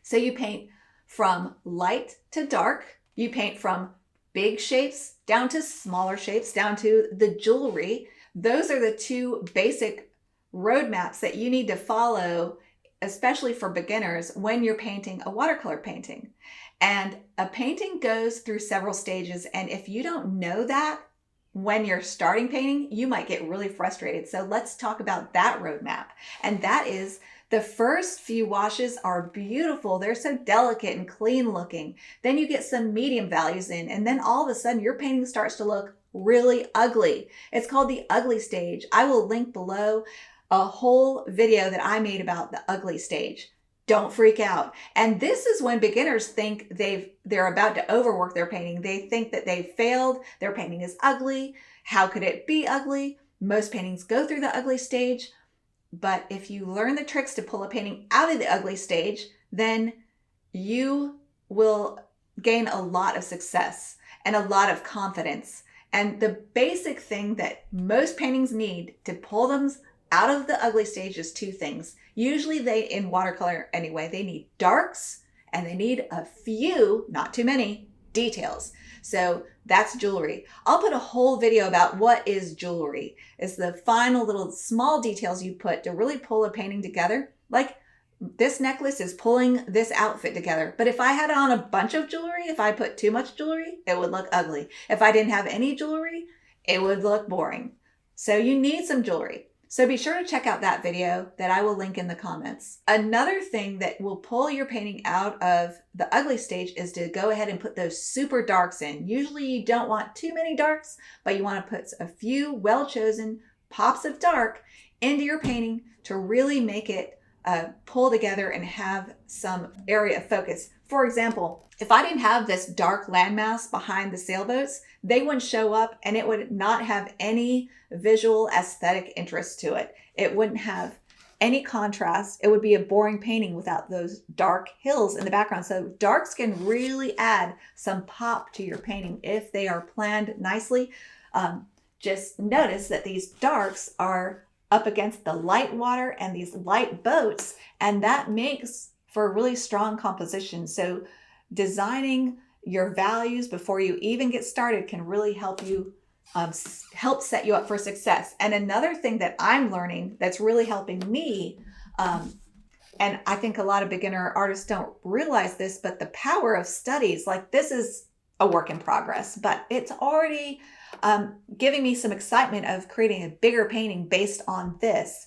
So you paint from light to dark. You paint from big shapes down to smaller shapes, down to the jewelry. Those are the two basic roadmaps that you need to follow, especially for beginners, when you're painting a watercolor painting. And a painting goes through several stages. And if you don't know that when you're starting painting, you might get really frustrated. So let's talk about that roadmap. And that is, the first few washes are beautiful. They're so delicate and clean looking. Then you get some medium values in, and then all of a sudden your painting starts to look really ugly. It's called the ugly stage. I will link below a whole video that I made about the ugly stage. Don't freak out. And this is when beginners think they're about to overwork their painting. They think that they've failed. Their painting is ugly. How could it be ugly? Most paintings go through the ugly stage. But if you learn the tricks to pull a painting out of the ugly stage, then you will gain a lot of success and a lot of confidence. And the basic thing that most paintings need to pull them out of the ugly stage is two things. Usually in watercolor anyway, they need darks and they need a few, not too many, details. So that's jewelry. I'll put a whole video about what is jewelry. It's the final little small details you put to really pull a painting together. Like this necklace is pulling this outfit together. But if I had on a bunch of jewelry, if I put too much jewelry, it would look ugly. If I didn't have any jewelry, it would look boring. So you need some jewelry. So be sure to check out that video that I will link in the comments. Another thing that will pull your painting out of the ugly stage is to go ahead and put those super darks in. Usually you don't want too many darks, but you want to put a few well-chosen pops of dark into your painting to really make it pull together and have some area of focus. For example, if I didn't have this dark landmass behind the sailboats, they wouldn't show up and it would not have any visual aesthetic interest to it. It wouldn't have any contrast. It would be a boring painting without those dark hills in the background. So darks can really add some pop to your painting if they are planned nicely. Just notice that these darks are up against the light water and these light boats, and that makes for a really strong composition. So designing your values before you even get started can really help you help set you up for success. And another thing that I'm learning that's really helping me, and I think a lot of beginner artists don't realize this, but the power of studies, like this is a work in progress, but it's already giving me some excitement of creating a bigger painting based on this.